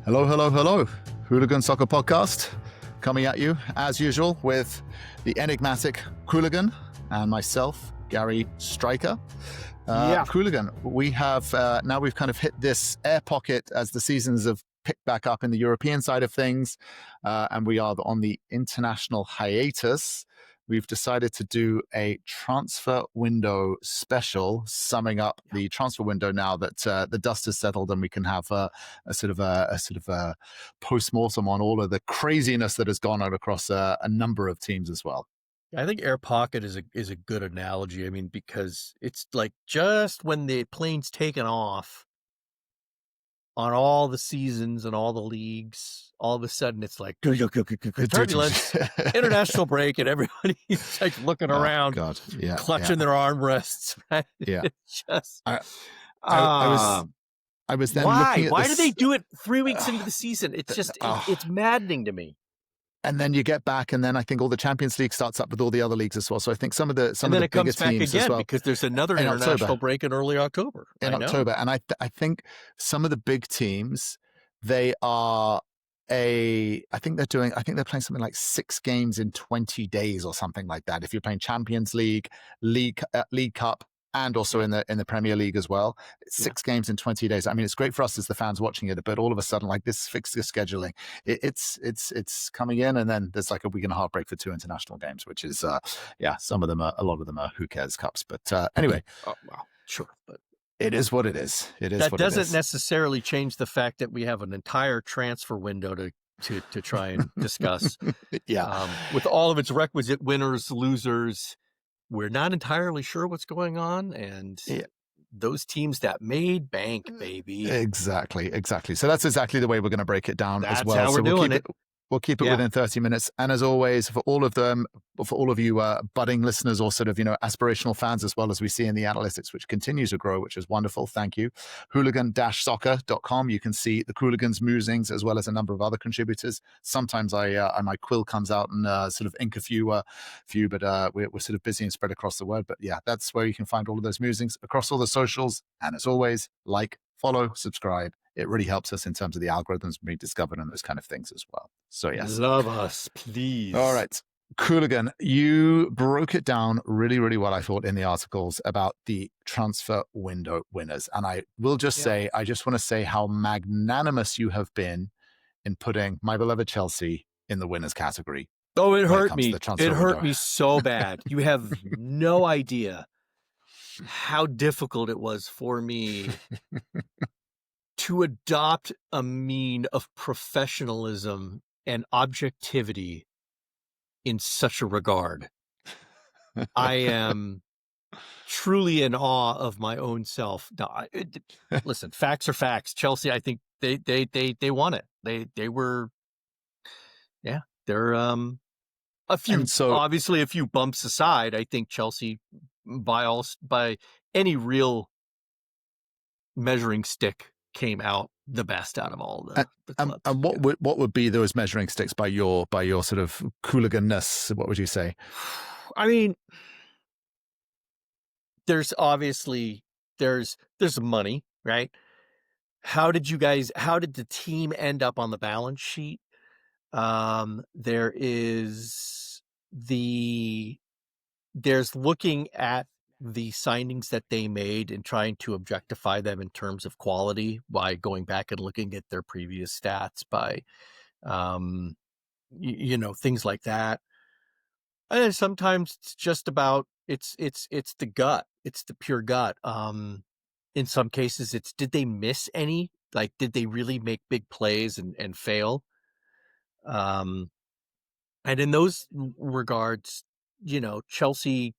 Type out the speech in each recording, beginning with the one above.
Hello, hello, hello. Hooligan Soccer Podcast coming at you as usual with the enigmatic Qooligan and myself, Gary Striker. Qooligan, we have now we've kind of hit this air pocket as the seasons have picked back up in the European side of things, and we are on the international hiatus. We've decided to do a transfer window special, summing up the transfer window now that the dust has settled, and we can have a sort of a post-mortem on all of the craziness that has gone out across a number of teams as well. I think air pocket is a good analogy. I mean, because it's like just when the plane's taken off on all the seasons and all the leagues, all of a sudden it's like turbulence, international break, and everybody's like looking around, clutching their armrests. Right? Yeah, it's just I was then why? looking at Why this... do they do it 3 weeks into the season? It's just it's maddening to me. And then you get back, and then I think all the Champions League starts up with all the other leagues as well. So I think some of the bigger comes back teams again as well, because there's another international break in early October. October, and I think some of the big teams, they are I think they're playing something like 6 games in 20 days or something like that. If you're playing Champions League, League Cup, and also in the Premier League as well. 6 games in 20 days. I mean, it's great for us as the fans watching it, but all of a sudden, like this fixed scheduling, it's coming in, and then there's like a week and a half break for 2 international games, which is a lot of them are who cares cups. But anyway, sure, but it is what it is. That doesn't necessarily change the fact that we have an entire transfer window to try and discuss. With all of its requisite winners, losers. We're not entirely sure what's going on, and those teams that made bank, baby. Exactly. So that's exactly the way we're going to break it down as well. That's how we're doing it. We'll keep it within 30 minutes. And as always, for all of you budding listeners or sort of, aspirational fans, as well as we see in the analytics, which continues to grow, which is wonderful. Thank you. Hooligan-soccer.com. You can see the Qooligans' musings as well as a number of other contributors. Sometimes my quill comes out and sort of ink a few, but we're sort of busy and spread across the word. But yeah, that's where you can find all of those musings across all the socials. And as always, like, follow, subscribe. It really helps us in terms of the algorithms being discovered and those kind of things as well. So yes. Love us, please. All right. Qooligan, you broke it down really, really well, I thought, in the articles about the transfer window winners. And I will just say, I just want to say how magnanimous you have been in putting my beloved Chelsea in the winners category. Oh, it hurt me. It hurt me so bad. You have no idea how difficult it was for me to adopt a mean of professionalism and objectivity in such a regard. I am truly in awe of my own self. No, listen, facts are facts. Chelsea, I think they won it. They were, they're a few, obviously a few bumps aside. I think Chelsea, by any real measuring stick, came out the best out of all the clubs. And what would be those measuring sticks by your sort of Qooligan-ness? What would you say? I mean, there's money, right? How did the team end up on the balance sheet? There's looking at the signings that they made and trying to objectify them in terms of quality by going back and looking at their previous stats by, things like that. And sometimes it's just about, it's the gut. It's the pure gut. In some cases it's, did they miss any? Like, did they really make big plays and fail? And in those regards, Chelsea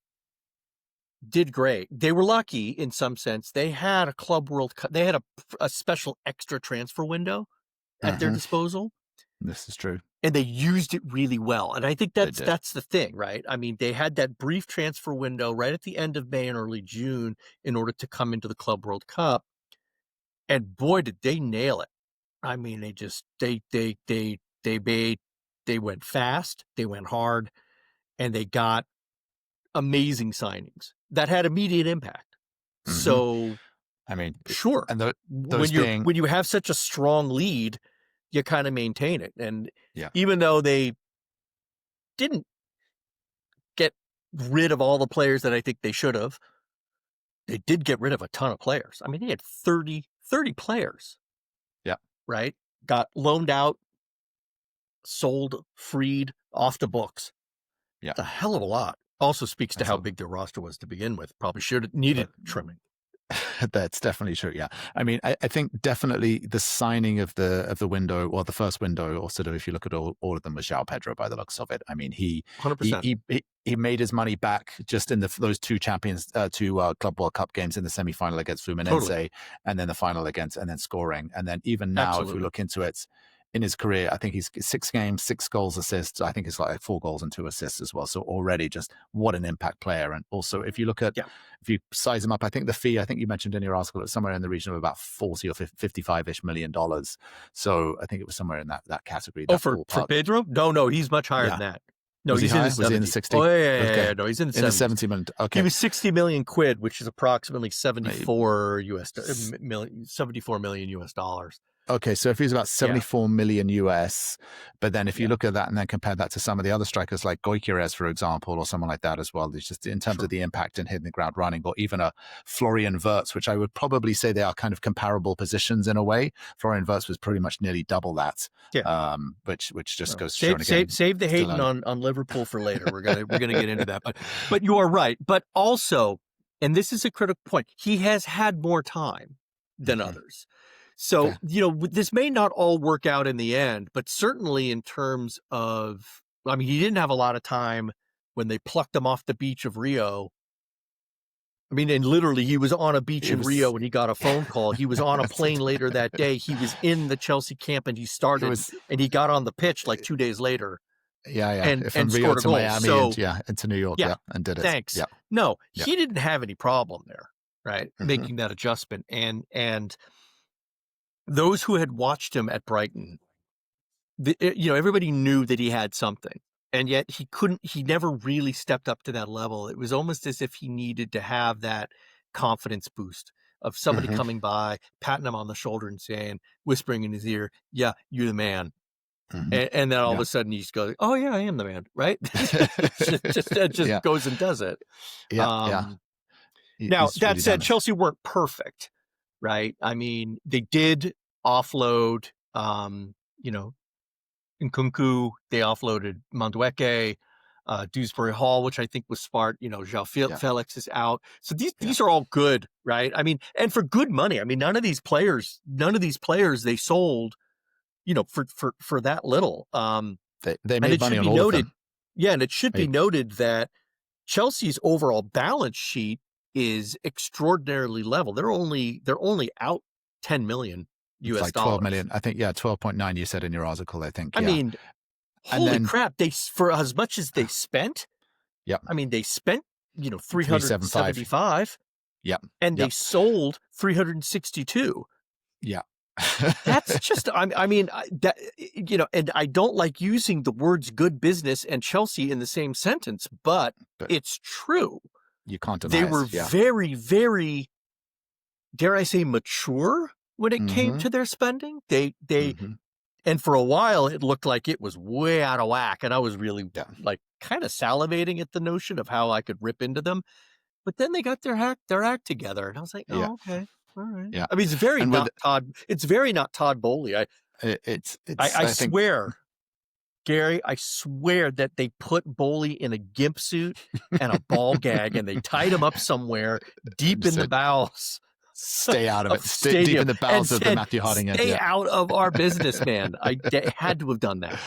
did great. They were lucky in some sense. They had a Club World Cup. They had a special extra transfer window at their disposal. This is true. And they used it really well. And I think that's the thing, right? I mean, they had that brief transfer window right at the end of May and early June in order to come into the Club World Cup. And boy, did they nail it. I mean, they went fast, they went hard, and they got amazing signings that had immediate impact. So, I mean, sure. And when you have such a strong lead, you kind of maintain it. And even though they didn't get rid of all the players that I think they should have, they did get rid of a ton of players. I mean, they had 30 players. Yeah. Right? Got loaned out, sold, freed, off the books. Yeah. It's a hell of a lot. Also speaks to how big their roster was to begin with. Probably should have needed trimming. That's definitely true. Yeah. I mean, I think definitely the signing of the window, or the first window, or sort of, if you look at all of them, was João Pedro by the looks of it. I mean, he 100%. He made his money back just in those two Club World Cup games, in the semi-final against Fluminense, and then the final against, and then scoring. And then even now, if we look into it, in his career, I think he's 6 games, 6 goals, assists. I think it's like 4 goals and 2 assists as well. So already just what an impact player. And also, if you look at, if you size him up, I think the fee, I think you mentioned in your article, it's somewhere in the region of about 40 or 55-ish million dollars. So I think it was somewhere in that category. Oh, for Pedro? No, he's much higher than that. No, was he's he in high? the 70. Was he in the 60? Oh, yeah. No, he's in the 70 million. Okay. He was 60 million quid, which is approximately 74 million US dollars. Okay, so if he's about 74 million US, but then if you look at that and then compare that to some of the other strikers like Gyökeres, for example, or someone like that as well, it's just in terms of the impact and hitting the ground running, or even a Florian Wirtz, which I would probably say they are kind of comparable positions in a way. Florian Wirtz was pretty much nearly double that, which just goes to show again. Save the hating on Liverpool for later. We're gonna get into that, but you are right. But also, and this is a critical point, he has had more time than others. So, this may not all work out in the end, but certainly in terms of, I mean, he didn't have a lot of time when they plucked him off the beach of Rio. I mean, and literally he was on a beach in Rio when he got a phone call. He was on a plane later that day. He was in the Chelsea camp and he started and he got on the pitch like 2 days later. Yeah. And from Rio scored a to goal. Miami and to New York. And did it. Thanks. Yeah. No, he didn't have any problem there, right? Making that adjustment. And those who had watched him at Brighton, everybody knew that he had something, and yet he never really stepped up to that level. It was almost as if he needed to have that confidence boost of somebody coming by, patting him on the shoulder and whispering in his ear, "Yeah, you're the man." And then all of a sudden he just goes, "Oh yeah, I am the man," right? just goes and does it. Now, that really said, Chelsea weren't perfect. Right. I mean, they did offload, Nkunku. They offloaded Madueke, Dewsbury Hall, which I think was smart. João Felix is out. So these are all good. Right. I mean, and for good money. I mean, none of these players they sold, for that little. They made money on all of them. Yeah. And it should be noted that Chelsea's overall balance sheet is extraordinarily level. They're only out 10 million US like 12 million. I think 12.9 you said in your article, I think. I mean, holy crap, for as much as they spent. Yeah. I mean, they spent, 375. Yeah. And they sold 362. Yeah. That's just, I mean, that, and I don't like using the words good business and Chelsea in the same sentence, but it's true. You can't deny they were very, very, dare I say, mature when it came to their spending. They and for a while it looked like it was way out of whack, and I was really like kind of salivating at the notion of how I could rip into them. But then they got their act together, and I was like, okay, all right. Yeah. I mean, it's very not Todd Bowley. I swear. Gary, I swear that they put Bowley in a gimp suit and a ball gag, and they tied him up somewhere deep in the bowels. Stay out of it. Stay deep in the bowels of the Matthew Harding. Stay out of our business, man. They had to have done that.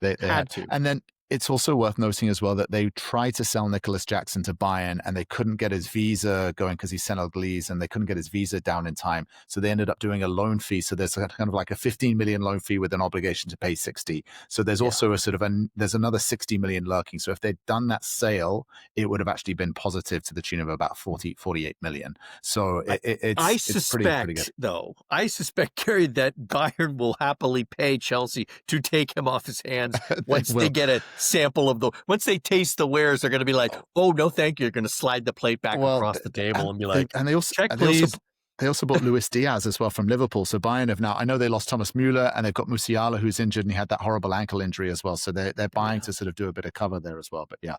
They had to. And then it's also worth noting as well that they tried to sell Nicholas Jackson to Bayern, and they couldn't get his visa going because he's Senegalese, and they couldn't get his visa down in time. So they ended up doing a loan fee. So there's kind of like a 15 million loan fee with an obligation to pay 60. So there's also a sort of there's another 60 million lurking. So if they'd done that sale, it would have actually been positive to the tune of about 48 million. So it's pretty good. Though, I suspect, Gary, that Bayern will happily pay Chelsea to take him off his hands once they get a sample of once they taste the wares, they're going to be like, oh, no, thank you. You're going to slide the plate back across the table and be like, and they also, check, please. They also bought Luis Diaz as well from Liverpool. So Bayern have now, I know they lost Thomas Müller and they've got Musiala who's injured and he had that horrible ankle injury as well. So they're buying to sort of do a bit of cover there as well. But yeah.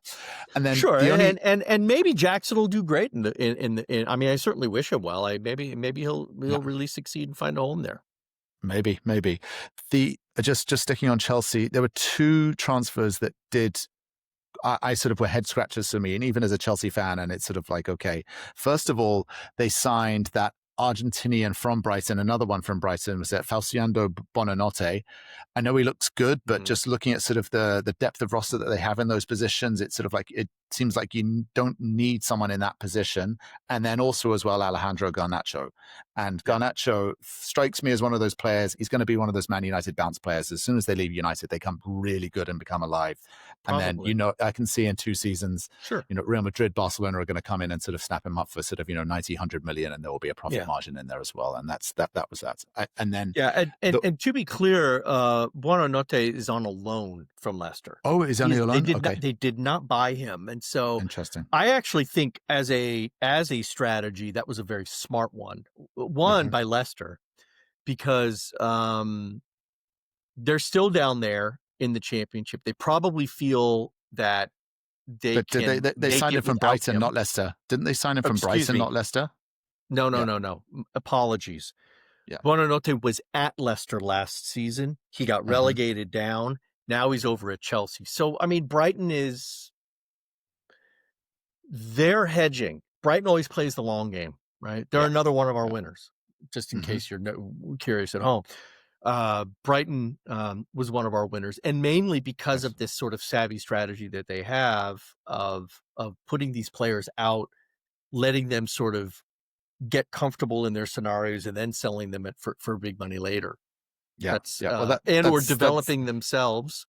And then sure. And maybe Jackson will do great in I mean, I certainly wish him well. Maybe he'll really succeed and find a home there. Maybe. Just sticking on Chelsea, there were two transfers that did, I sort of were head scratchers for me, and even as a Chelsea fan, and it's sort of like, okay, first of all, they signed that Argentinian from Brighton, another one from Brighton, was that Falciando Bonanotte. I know he looks good, but just looking at sort of the depth of roster that they have in those positions, it's sort of like, it seems like you don't need someone in that position. And then also as well, Alejandro Garnacho. And Garnacho strikes me as one of those players. He's going to be one of those Man United bounce players. As soon as they leave United, they come really good and become alive. Probably. And then, I can see in 2 seasons, Real Madrid, Barcelona are going to come in and sort of snap him up for sort of, 90, 100 million, and there will be a profit margin in there as well. And that was that. And then, and to be clear, Buonanotte is on a loan from Leicester. Oh, he's only a loan? They did not buy him. And so interesting. I actually think as a strategy, that was a very smart one. One by Leicester, because they're still down there in the championship. They probably feel that they signed him from Brighton, not Leicester. Didn't they sign him from Brighton, not Leicester? No. Apologies. Yeah. Buonanotte was at Leicester last season. He got relegated down. Now he's over at Chelsea. So, I mean, they're hedging. Brighton always plays the long game, right? They're another one of our winners, just in case you're curious at home. Brighton was one of our winners, and mainly because of this sort of savvy strategy that they have of putting these players out, letting them sort of get comfortable in their scenarios, and then selling them for big money later. Or developing themselves,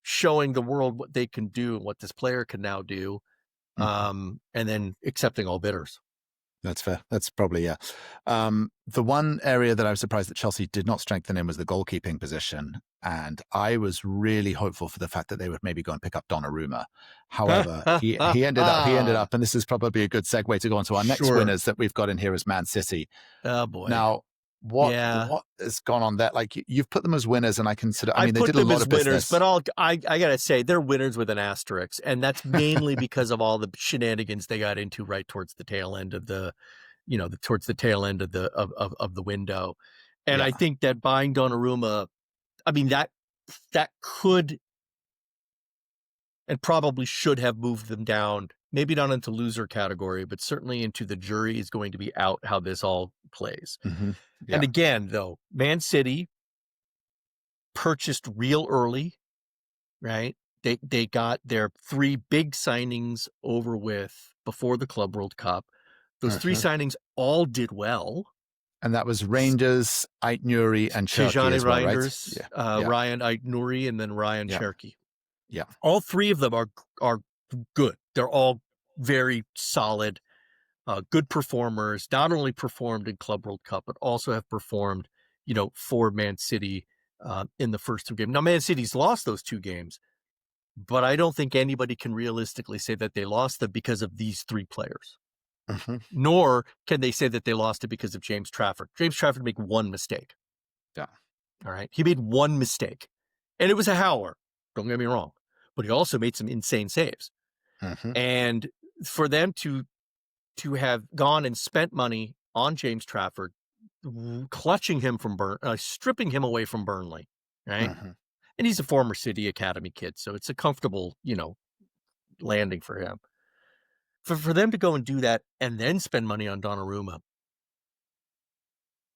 showing the world what they can do and what this player can now do, and then accepting all bidders. That's fair. That's probably, the one area that I was surprised that Chelsea did not strengthen in was the goalkeeping position. And I was really hopeful for the fact that they would maybe go and pick up Donnarumma. However, he ended up, and this is probably a good segue to go on to our next winners that we've got in here as Man City. Oh boy. Now, what has gone on there? Like, you've put them as winners, and I consider, they did a lot of business. But I gotta say, they're winners with an asterisk, and that's mainly because of all the shenanigans they got into right towards the tail end of the, towards the tail end of the window. And I think that buying Donnarumma, I mean, that could and probably should have moved them down, maybe not into loser category, but certainly into the jury is going to be out how this all plays. And again, though, Man City purchased real early, right? They got their 3 big signings over with before the Club World Cup. Those 3 signings all did well. And that was Rangers, Ait-Nouri, and Cherki as well, Reinders, right? Ryan Ait-Nouri, and then Ryan Cherki. Yeah. All 3 of them are good. They're all very solid, good performers, not only performed in Club World Cup, but also have performed, for Man City in the first 2 games. Now, Man City's lost those 2 games, but I don't think anybody can realistically say that they lost them because of these 3 players. Nor can they say that they lost it because of James Trafford. James Trafford made 1 mistake. Yeah. All right. He made 1 mistake, and it was a howler. Don't get me wrong, but he also made some insane saves. And for them to have gone and spent money on James Trafford, clutching him from stripping him away from Burnley, right? And he's a former City Academy kid, so it's a comfortable, landing for him. For them to go and do that and then spend money on Donnarumma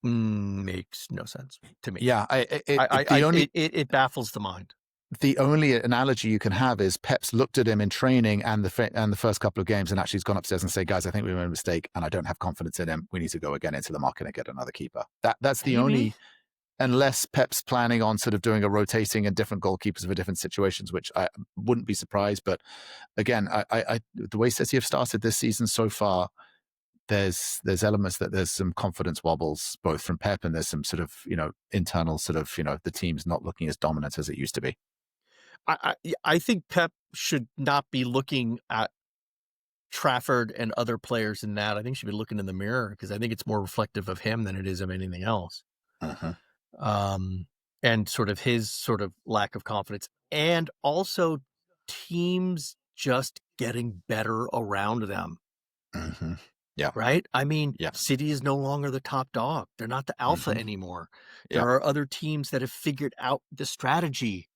makes no sense to me. Yeah, it baffles the mind. The only analogy you can have is Pep's looked at him in training and the first couple of games, and actually he's gone upstairs and said, guys, I think we made a mistake and I don't have confidence in him. We need to go again into the market and get another keeper. That's the only, unless Pep's planning on sort of doing a rotating and different goalkeepers for different situations, which I wouldn't be surprised. But again, I the way City have started this season so far, there's elements that there's some confidence wobbles both from Pep, and there's some sort of, internal sort of, the team's not looking as dominant as it used to be. I think Pep should not be looking at Trafford and other players in that, I think should be looking in the mirror, because I think it's more reflective of him than it is of anything else. And sort of his sort of lack of confidence, and also teams just getting better around them. Yeah. Right? I mean, City is no longer the top dog. They're not the alpha anymore. There are other teams that have figured out the strategy.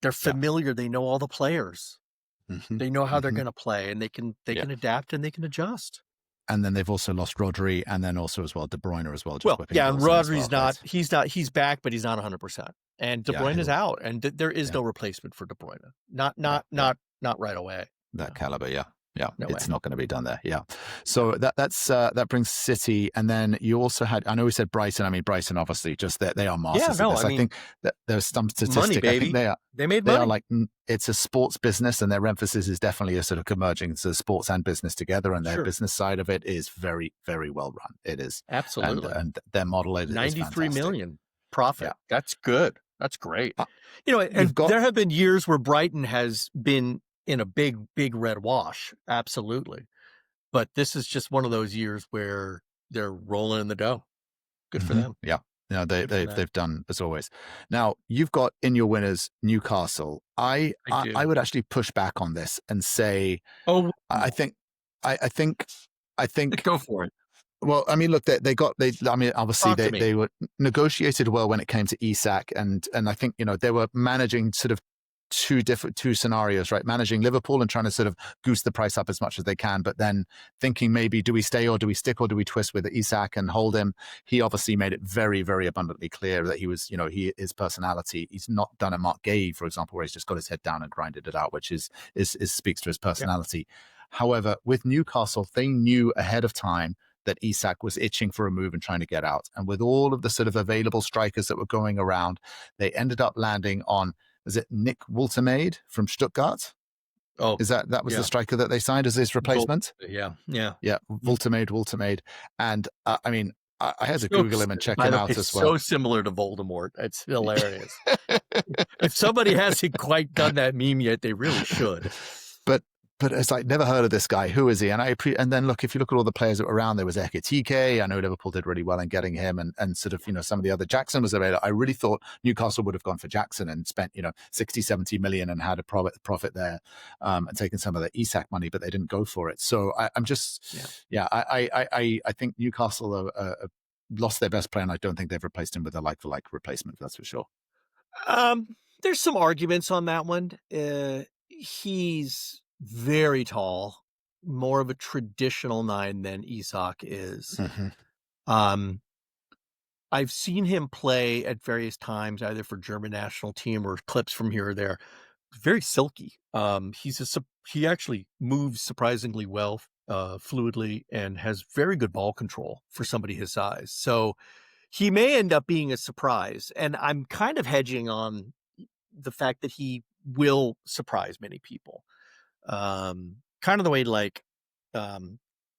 They're familiar. They know all the players. They know how they're going to play, and they can adapt and they can adjust. And then they've also lost Rodri, and then also as well De Bruyne as well. And Rodri's he's back, but he's not 100%. And De Bruyne is out, and there is no replacement for De Bruyne. Not right away. That caliber, it's not going to be done there. So that brings City, and then you also had, I know we said Brighton. I mean, Brighton obviously just they are masters of this. I think that there's some statistic. Money, baby. I think they made money. They are like, it's a sports business, and their emphasis is definitely a sort of converging to sports and business together, and their business side of it is very, very well run. It is absolutely, and their model is 93 fantastic. million profit. That's good. That's great. And there have been years where Brighton has been in a big red wash. Absolutely. But this is just one of those years where they're rolling in the dough. Good for them. Yeah. No, they've done as always. Now you've got in your winners Newcastle. I would actually push back on this and say, I think go for it. Well, I mean, look, obviously they were negotiated well when it came to Isak, and I think, they were managing sort of two scenarios, right? Managing Liverpool and trying to sort of goose the price up as much as they can, but then thinking maybe, do we stay or do we stick or do we twist with Isak and hold him? He obviously made it very, very abundantly clear that he was, his personality. He's not done a Mark Gay, for example, where he's just got his head down and grinded it out, which is speaks to his personality. Yeah. However, with Newcastle, they knew ahead of time that Isak was itching for a move and trying to get out. And with all of the sort of available strikers that were going around, they ended up landing on, was it Nick Woltemade from Stuttgart? Oh, that was the striker that they signed as his replacement? Yeah. Woltemade. And I mean, I had to Google him and check him out as well. So similar to Voldemort. It's hilarious. If somebody hasn't quite done that meme yet, they really should. But it's like, never heard of this guy. Who is he? And then look, if you look at all the players that were around, there was Ekitike. I know Liverpool did really well in getting him, and sort of, some of the other. Jackson was available. I really thought Newcastle would have gone for Jackson and spent, 60, 70 million and had a profit there, and taken some of the Isak money, but they didn't go for it. So I think Newcastle lost their best player, and I don't think they've replaced him with a like-for-like replacement. That's for sure. There's some arguments on that one. He's very tall, more of a traditional 9 than Isak is. I've seen him play at various times, either for German national team or clips from here or there. Very silky. He actually moves surprisingly well, fluidly, and has very good ball control for somebody his size. So he may end up being a surprise. And I'm kind of hedging on the fact that he will surprise many people. Kind of the way like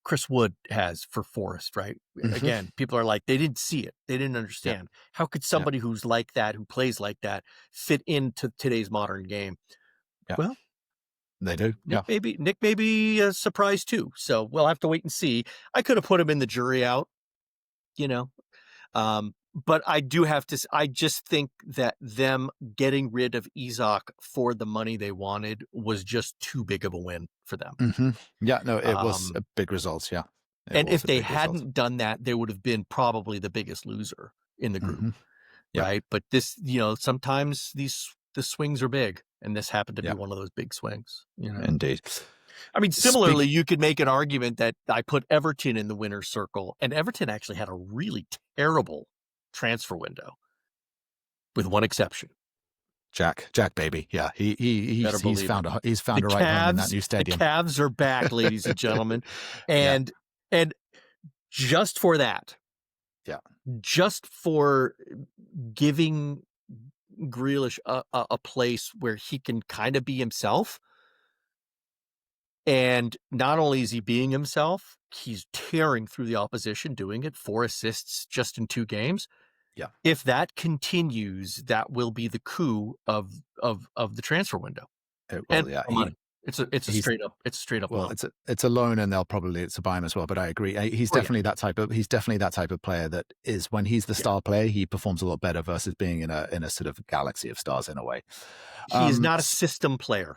Chris Wood has for Forest, right? Again, people are like, they didn't see it. They didn't understand. How could somebody who's like that, who plays like that, fit into today's modern game? Well, they do. Nick may be a surprise too. So we'll have to wait and see. I could have put him in the jury out, but I just think that them getting rid of Isak for the money they wanted was just too big of a win for them. Yeah, no, it was a big result. Yeah. And if they hadn't done that, they would have been probably the biggest loser in the group. Right. But this, sometimes the swings are big, and this happened to be one of those big swings. Indeed. I mean, similarly, you could make an argument that I put Everton in the winner's circle, and Everton actually had a really terrible transfer window, with one exception. Jack, baby, yeah, he's found a right home in that new stadium. The Cavs are back, ladies and gentlemen, and just for that, just for giving Grealish a place where he can kind of be himself. And not only is he being himself, he's tearing through the opposition, doing it, 4 assists just in 2 games. Yeah. If that continues, that will be the coup of the transfer window. It will, It's a straight up well, loan. It's a loan, and it's a buy him as well. But I agree, he's definitely that type of player that is, when he's the star player, he performs a lot better versus being in a sort of galaxy of stars in a way. He is not a system player.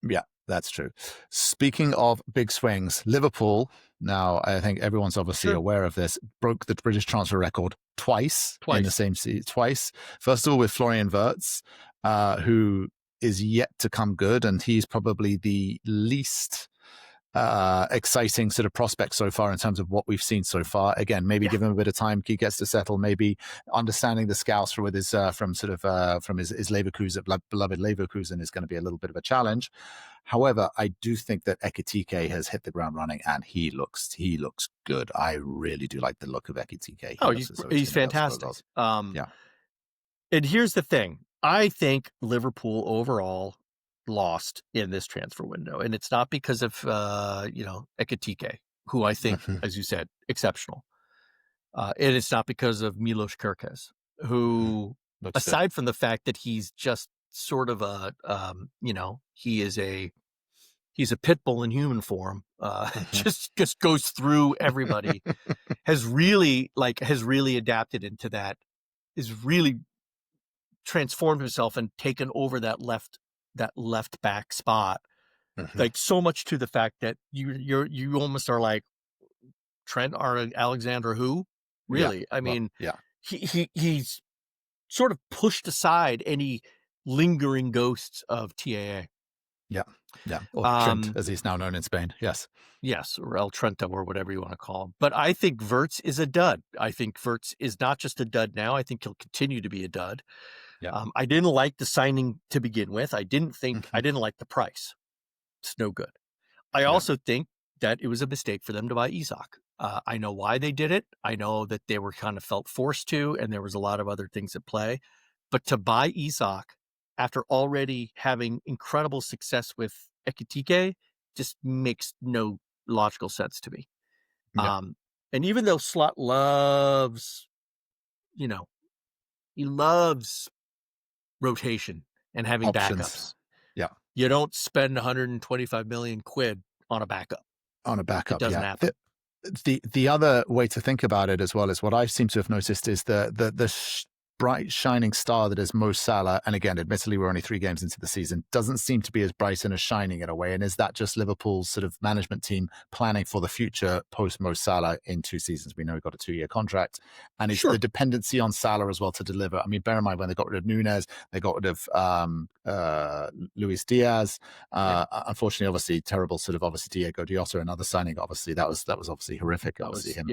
Yeah, that's true. Speaking of big swings, Liverpool, now I think everyone's obviously aware of this, broke the British transfer record twice in the same season. Twice. First of all with Florian Wirtz, who is yet to come good, and he's probably the least exciting sort of prospect so far in terms of what we've seen so far. Again, maybe give him a bit of time, he gets to settle, maybe understanding the scouts from his Leverkusen, beloved Leverkusen, is going to be a little bit of a challenge. However, I do think that Ekitike has hit the ground running, and he looks good. I really do like the look of Ekitike. He's fantastic. And here's the thing. I think Liverpool overall lost in this transfer window, and it's not because of Ekitike, who I think, as you said, exceptional, and it's not because of Milos Kerkez, who aside from the fact that he's just sort of he's a pit bull in human form, just goes through everybody, has really adapted into that, is really transformed himself and taken over that left back spot, like so much to the fact that you almost are like, Trent Alexander, who really? I mean, he's sort of pushed aside any lingering ghosts of TAA. Or Trent, as he's now known in Spain. Yes, or El Trento, or whatever you want to call him. But I think Wirtz is a dud. I think Wirtz is not just a dud now. I think he'll continue to be a dud. I didn't like the signing to begin with. I didn't like the price. It's no good. I also think that it was a mistake for them to buy Isak. I know why they did it. I know that they were kind of felt forced to, and there was a lot of other things at play. But to buy Isak after already having incredible success with Ekitike just makes no logical sense to me. And even though Slot loves, he loves rotation and having options. Backups. You don't spend 125 million quid on a backup. It doesn't happen. The other way to think about it as well is what I seem to have noticed is the bright shining star that is Mo Salah, and again, admittedly, we're only 3 games into the season, doesn't seem to be as bright and as shining in a way. And is that just Liverpool's sort of management team planning for the future post Mo Salah in 2 seasons? We know he got a 2-year contract, and it's the dependency on Salah as well to deliver. I mean, bear in mind, when they got rid of Nunez, they got rid of Luis Diaz. Unfortunately, obviously, terrible sort of Diego Jota, another signing. Obviously, that was obviously horrific. Obviously, him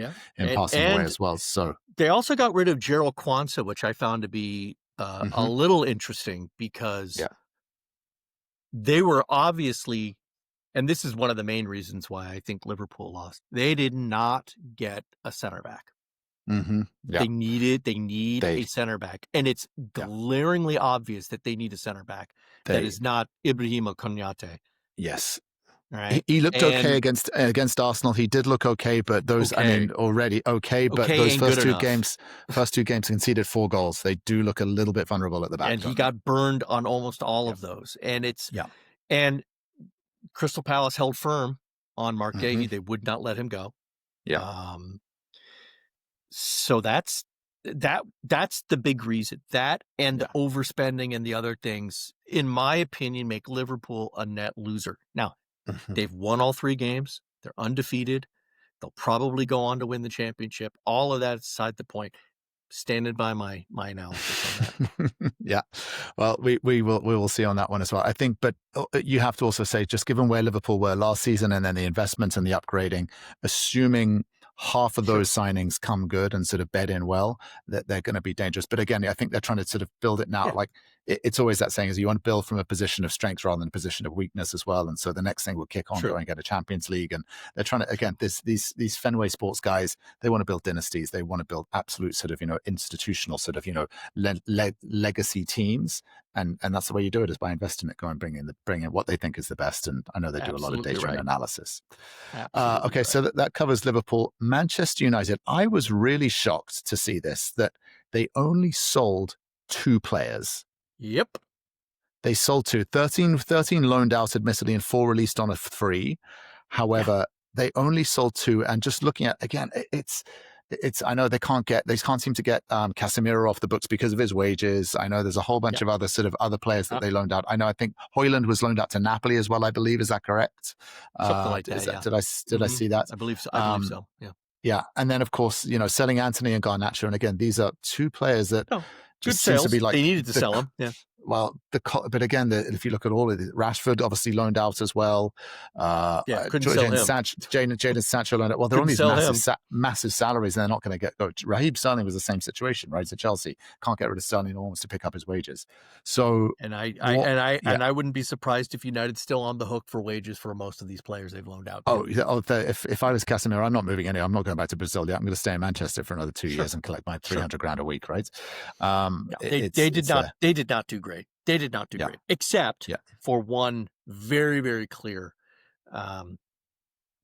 passing away as well. So they also got rid of Gerald Kwanzaa, which I found to be a little interesting, because they were obviously, and this is one of the main reasons why I think Liverpool lost, they did not get a center back. They need a center back, and it's glaringly obvious that they need a center back that is not Ibrahima Konaté. Yes. Right. He looked okay against Arsenal. He did look okay, but those already okay. But those first two games conceded 4 goals. They do look a little bit vulnerable at the back. And he got burned on almost all of those. And and Crystal Palace held firm on Mark Davey. They would not let him go. So that's the big reason. That and the overspending and the other things, in my opinion, make Liverpool a net loser. Now, they've won all 3 games. They're undefeated. They'll probably go on to win the championship. All of that aside the point. Standing by my analysis on that. Well, we will see on that one as well, I think. But you have to also say, just given where Liverpool were last season, and then the investment and the upgrading, assuming half of those signings come good and sort of bed in well, that they're going to be dangerous. But again, I think they're trying to sort of build it now. Like it's always that saying, is you want to build from a position of strength rather than a position of weakness as well. And so the next thing will kick on, go and get a Champions League. And they're trying to, again, these Fenway Sports guys, they want to build dynasties. They want to build absolute sort of, institutional sort of, legacy teams. And that's the way you do it, is by investing it, go and bring in what they think is the best. And I know they do a lot of data and analysis. Okay, so that covers Liverpool. Manchester United, I was really shocked to see this, that they only sold 2 players. Yep. They sold 2. 13 loaned out, admittedly, and 4 released on a free. However, they only sold 2. And just looking at, again, it's I know they can't seem to get Casemiro off the books because of his wages. I know there's a whole bunch of other players that they loaned out. I think Højlund was loaned out to Napoli as well, I believe. Is that correct? Something like that, Did I see that? I believe so. Yeah. Yeah. And then, of course, selling Anthony and Garnacho. And again, these are 2 players that good sales. To be like they needed to sell them. Yeah. Well, but again, if you look at all of it, Rashford obviously loaned out as well. Couldn't sell him. Jadon Sancho loaned out. Well, they're on these massive salaries, and they're not going to go. Raheem Sterling was the same situation, right? So Chelsea can't get rid of Sterling and wants to pick up his wages. So, and I wouldn't be surprised if United's still on the hook for wages for most of these players they've loaned out. If I was Casemiro, I'm not moving anywhere. I'm not going back to Brazil yet. I'm going to stay in Manchester for another 2 years and collect my $300,000 a week, right? They did not do great. They did not do great, except for one very, very clear,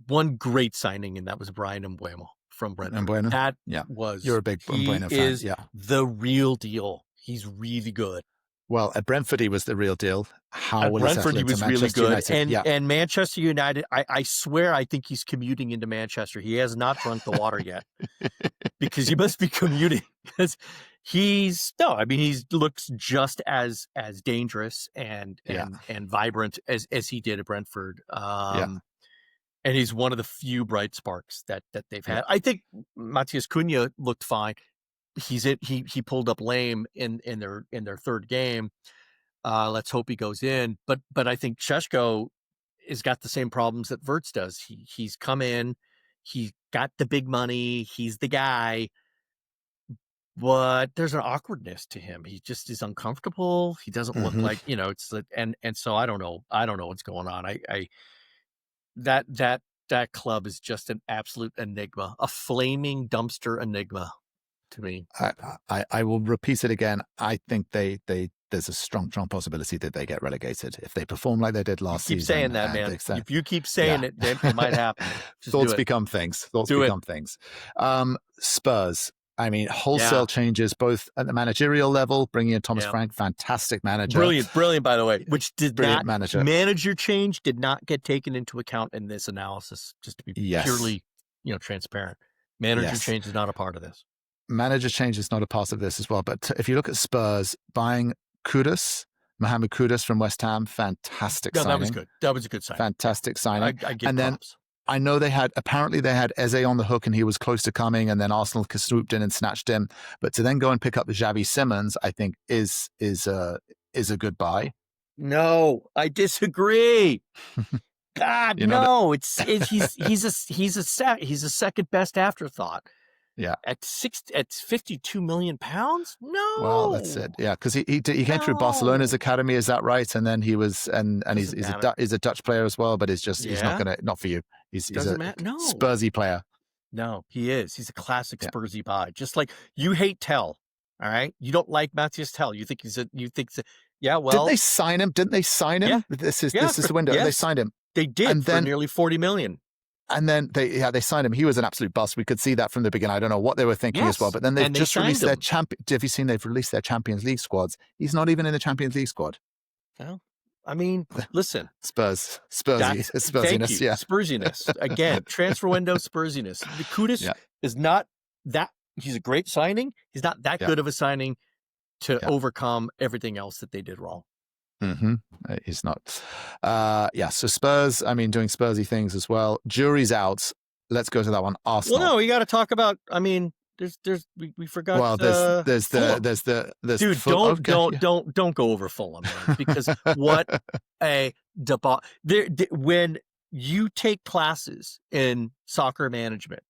one great signing, and that was Brian Mbeumo from Brentford. That was, you're a big Mbeumo fan. He is the real deal. He's really good. Well, at Brentford, he was the real deal. At Brentford, he was really good. And Manchester United, I swear, I think he's commuting into Manchester. He has not drunk the water yet because he must be commuting because he looks just as dangerous and vibrant as he did at Brentford. And he's one of the few bright sparks that they've had. I think Matheus Cunha looked fine. He pulled up lame in their third game. Let's hope he goes in. But I think Šeško has got the same problems that Wirtz does. He's come in, he got the big money, he's the guy, but there's an awkwardness to him. He just is uncomfortable. He doesn't look like, it's and so I don't know what's going on. That club is just an absolute enigma, a flaming dumpster enigma to me. I will repeat it again. I think there's a strong possibility that they get relegated if they perform like they did last season. Keep saying that, man. If you keep saying it, then it might happen. Thoughts become things. Spurs. I mean, wholesale changes both at the managerial level, bringing in Thomas Frank, fantastic manager. Brilliant, by the way, which manager change did not get taken into account in this analysis, just to be purely, transparent. Manager change is not a part of this. Manager change is not a part of this as well. But if you look at Spurs buying Mohamed Kudus from West Ham, fantastic signing. That was good. That was a good signing. Fantastic signing. I give props. I know they had Eze on the hook and he was close to coming, and then Arsenal swooped in and snatched him. But to then go and pick up Xavi Simons, I think is a good buy. No, I disagree. God, no! He's a second best afterthought. Yeah, at 52 million pounds. No, well, that's it. Yeah, because he came through Barcelona's academy. Is that right? And then he was and he's a Dutch player as well. But he's not for you. He's a Spursy player. No, he is. He's a classic Spursy buy. Just like you hate Tell. All right, you don't like Matthias Tell. You think well. Didn't they sign him? Yeah. This is the window. Yes. They signed him. They did for nearly 40 million. And then they signed him. He was an absolute bust. We could see that from the beginning. I don't know what they were thinking as well. But then they've just released their Have you seen they've released their Champions League squads? He's not even in the Champions League squad. Well, I mean, listen. Spursiness. Thank you. Yeah. Spursiness. Again, transfer window Spursiness. The Kudus is not that. He's a great signing. He's not that good of a signing to overcome everything else that they did wrong. Mm-hmm. He's not. So Spurs, I mean, doing Spursy things as well. Jury's out. Let's go to that one. Arsenal. Well, no, we got to talk about, I mean, we forgot. Well, there's dude, don't go over Fulham, man, because what a debacle. When you take classes in soccer management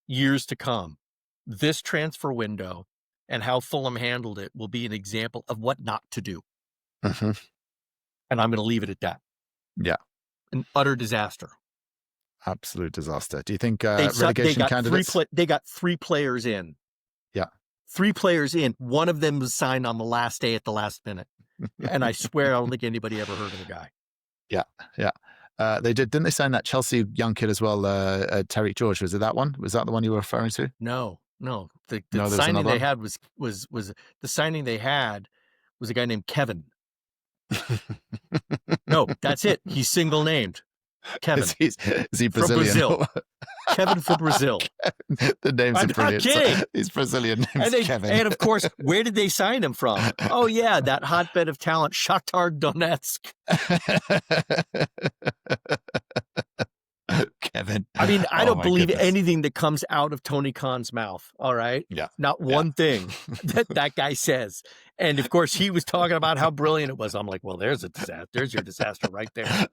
years to come, this transfer window and how Fulham handled it will be an example of what not to do. Mm-hmm. And I'm going to leave it at that. Yeah. An utter disaster. Absolute disaster. Do you think relegation candidates? They got 3 players in. Yeah. 3 players in. One of them was signed on the last day at the last minute. And I swear I don't think anybody ever heard of the guy. Yeah. They did. Didn't they sign that Chelsea young kid as well, Tariq George? Was it that one? Was that the one you were referring to? No. The signing they had was the signing they had was a guy named Kevin. No, that's it. He's single named. Kevin. Is he Brazilian? From Brazil. Kevin from Brazil. The name's I'm brilliant. not kidding. He's Brazilian. Name's Kevin. And of course, where did they sign him from? Oh yeah, that hotbed of talent, Shakhtar Donetsk. Kevin. I mean, I don't believe anything that comes out of Tony Khan's mouth. All right. Yeah. Not one thing that guy says. And of course, he was talking about how brilliant it was. I'm like, well, there's a disaster. There's your disaster right there.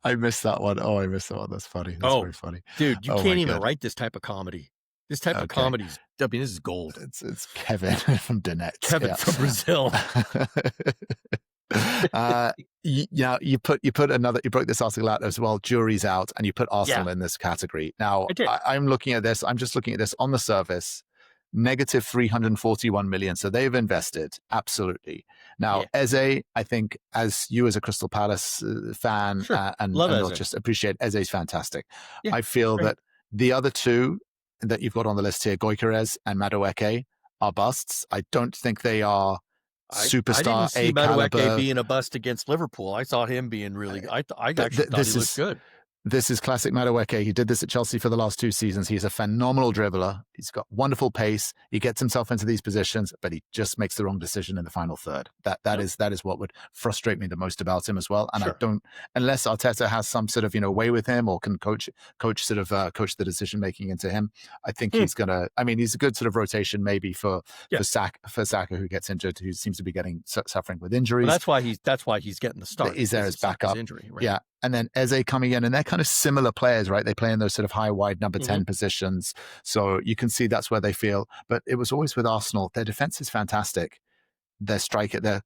I missed that one. Oh, I missed that one. That's funny. That's very funny. Dude, you can't even write this type of comedy. This type of comedy, I mean, this is gold. It's Kevin from Donetsk. Kevin from Brazil. You broke this article out as well. Jury's out, and you put Arsenal in this category. Now, I'm looking at this. I'm just looking at this on the surface. Negative 341 million. So they've invested absolutely. Now, Eze, I think, as you as a Crystal Palace fan, and you'll just appreciate Eze's fantastic. Yeah, I feel that the other two that you've got on the list here, Gyökeres and Madueke, are busts. I don't think they are superstar. I didn't see Madueke being a bust against Liverpool. I saw him being really. I actually thought he looked good. This is classic Madueke. He did this at Chelsea for the last 2 seasons. He's a phenomenal dribbler. He's got wonderful pace. He gets himself into these positions, but he just makes the wrong decision in the final third. That is what would frustrate me the most about him as well. And I don't, unless Arteta has some sort of way with him or can coach the decision making into him. I think he's gonna. I mean, he's a good sort of rotation maybe for Saka, who gets injured, who seems to be suffering with injuries. Well, that's why he's getting the start. He's there as backup. Injury, right? Yeah. And then Eze coming in, and they're kind of similar players, right? They play in those sort of high, wide number 10 positions. So you can see that's where they feel. But it was always with Arsenal. Their defense is fantastic. Their striker, their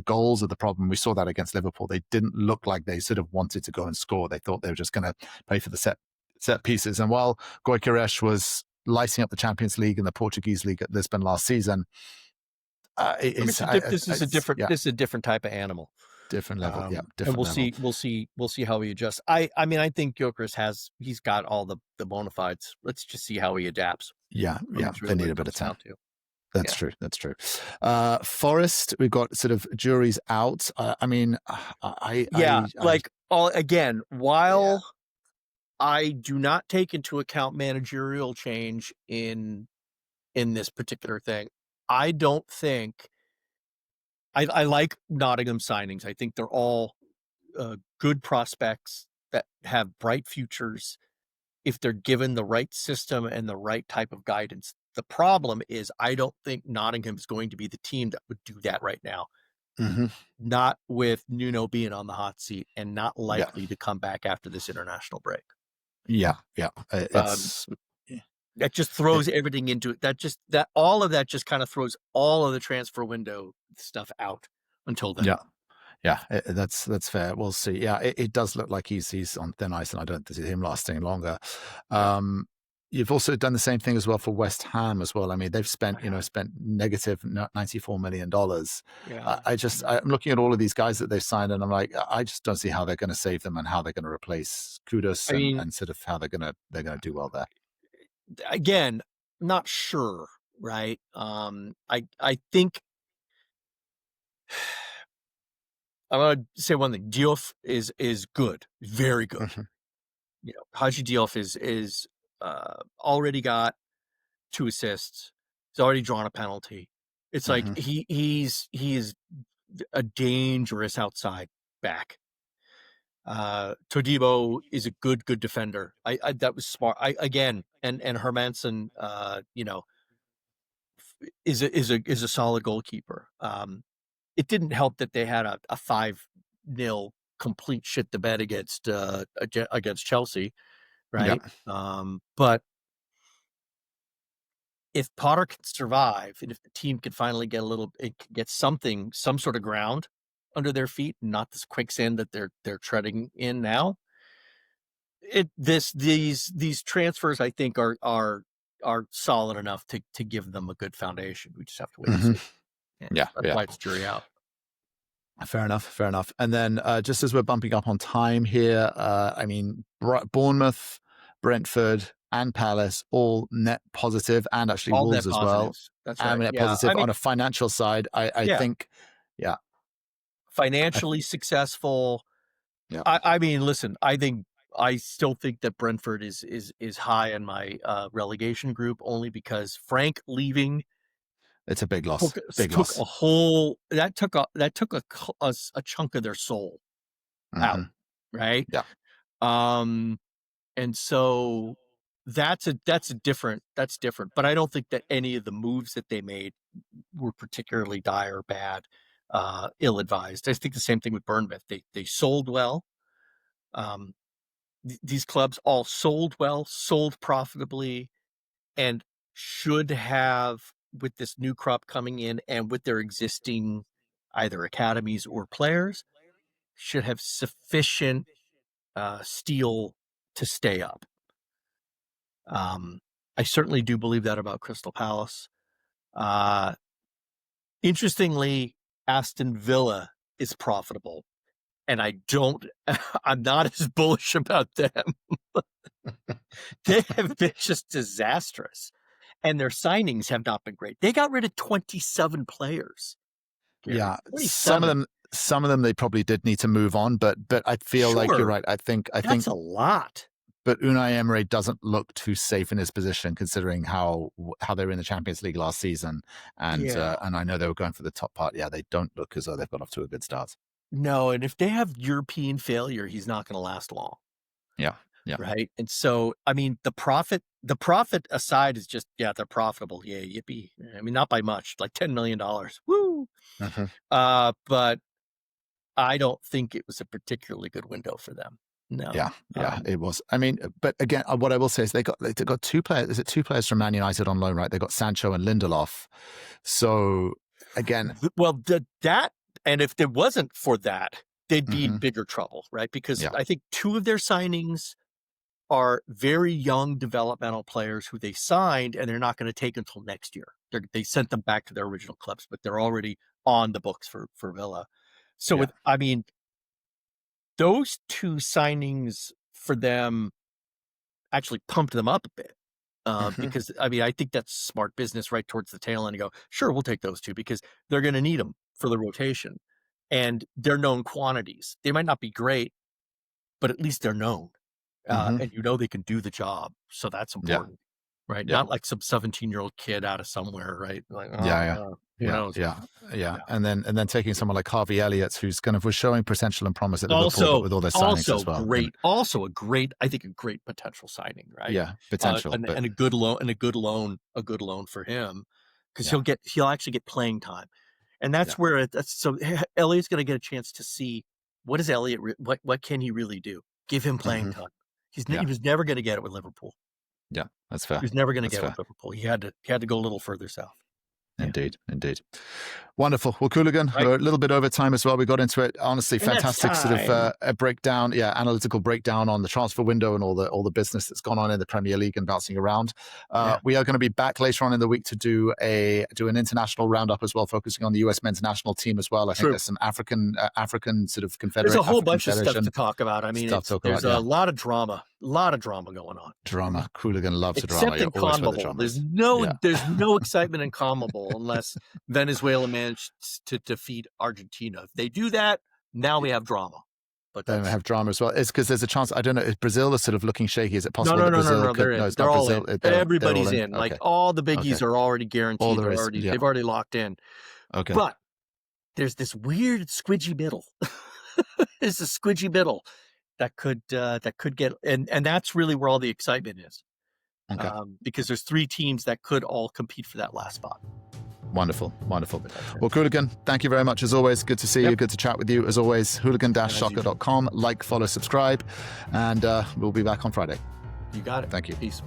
goals are the problem. We saw that against Liverpool. They didn't look like they sort of wanted to go and score. They thought they were just going to play for the set pieces. And while Gyökeres was lighting up the Champions League and the Portuguese League at Lisbon last season, this is a different type of animal. Different level, different. And we'll see how he adjusts. I mean, I think Gyökeres he's got all the bona fides. Let's just see how he adapts. Yeah. They need a bit of time. That's true. Forest, we've got sort of juries out. While I do not take into account managerial change in this particular thing, I don't think. I like Nottingham signings. I think they're all good prospects that have bright futures if they're given the right system and the right type of guidance. The problem is I don't think Nottingham is going to be the team that would do that right now. Mm-hmm. Not with Nuno being on the hot seat and not likely to come back after this international break. Yeah. That just throws everything into it. All of that just kind of throws all of the transfer window stuff out until then. Yeah, that's fair. We'll see. Yeah, it does look like he's on thin ice, and I don't see him lasting longer. You've also done the same thing as well for West Ham as well. I mean, they've spent negative $94 million. Yeah. I'm looking at all of these guys that they've signed, and I'm like, I just don't see how they're going to save them and how they're going to replace Kudus and sort of how they're going to do well there. Again, not sure, right? I think I'm going to say one thing. Diouf is good, very good. Mm-hmm. Haji Diouf is already got 2 assists. He's already drawn a penalty. It's like he is a dangerous outside back. Todibo is a good defender. That was smart. And Hermansen, is a solid goalkeeper. It didn't help that they had a 5-0 complete shit the bed against Chelsea, right? Yep. But if Potter can survive, and if the team can finally get some sort of ground under their feet, not this quicksand that they're treading in now. These transfers, I think, are solid enough to give them a good foundation. We just have to wait and see. That's why it's jury out. Fair enough. And then just as we're bumping up on time here, Bournemouth, Brentford, and Palace all net positive, and actually all Wolves as well. That's right. Net positive on a financial side. I think. financially successful. Yeah. I mean, listen, I still think that Brentford is high in my relegation group, only because Frank leaving. It's a big loss. Took a chunk of their soul out, right? Yeah. And so that's different. But I don't think that any of the moves that they made were particularly dire, bad, ill-advised. I think the same thing with Bournemouth. They sold well. These clubs all sold well, sold profitably, and should have, with this new crop coming in and with their existing either academies or players, should have sufficient steel to stay up. I certainly do believe that about Crystal Palace. Interestingly, Aston Villa is profitable, and I'm not as bullish about them. They have been just disastrous, and their signings have not been great. They got rid of 27 players. Gary. Yeah, 27. Some of them they probably did need to move on, but I feel like you're right. I think that's a lot. But Unai Emery doesn't look too safe in his position, considering how they were in the Champions League last season, and I know they were going for the top part. Yeah, they don't look as though they've got off to a good start. No, and if they have European failure, he's not going to last long. Yeah. Yeah. Right. And so, I mean, the profit aside is just, they're profitable. Yeah. Yippee. I mean, not by much, like $10 million. Woo. But I don't think it was a particularly good window for them. No. Yeah. It was. I mean, but again, what I will say is they got two players. Is it two players from Man United on loan, right? They got Sancho and Lindelof. So again, well, and if it wasn't for that, they'd be in bigger trouble, right? Because I think two of their signings are very young developmental players who they signed, and they're not going to take until next year. They sent them back to their original clubs, but they're already on the books for Villa. So, those two signings for them actually pumped them up a bit. Because, I mean, I think that's smart business right towards the tail end. You go, sure, we'll take those two because they're going to need them for the rotation. And they're known quantities. They might not be great, but at least they're known. And they can do the job. So that's important, right? Yeah. Not like some 17-year-old kid out of somewhere, right? Like, who knows? Yeah. And then taking someone like Harvey Elliott, who's was showing potential and promise at Liverpool with all their signings as well. Also a great potential signing, right? Yeah, potential. And a good loan for him, because he'll actually get playing time. And that's where so Elliott's going to get a chance to see what is Elliott, what can he really do? Give him playing time. He was never going to get it with Liverpool. Yeah, that's fair. He was never going to get it with Liverpool. He had to go a little further south. Indeed. Wonderful. Well, Qooligan, we're a little bit over time as well. We got into it. Honestly, fantastic sort of a breakdown, analytical breakdown on the transfer window and all the business that's gone on in the Premier League and bouncing around. We are going to be back later on in the week to do an international roundup as well, focusing on the US men's national team as well. I think there's some African sort of confederation. There's a whole bunch of stuff to talk about. I mean, there's a lot of drama going on. Drama. Qooligan loves drama. Except in CONMEBOL. There's no excitement in CONMEBOL unless Venezuela managed to defeat Argentina. If they do that, now we have drama. But then we have drama as well. It's because there's a chance. I don't know. Is Brazil is sort of looking shaky? Is it possible that Brazil? No. They're all in. Everybody's in. Like all the biggies are already guaranteed. They've already locked in. Okay. But there's this weird squidgy middle. There's a squidgy middle that could get, and that's really where all the excitement is. Okay. Because there's three teams that could all compete for that last spot. Wonderful. Well, Qooligan, thank you very much as always. Good to see you. Good to chat with you as always. Hooligan-soccer.com. Like, follow, subscribe, and we'll be back on Friday. You got it. Thank you. Peace.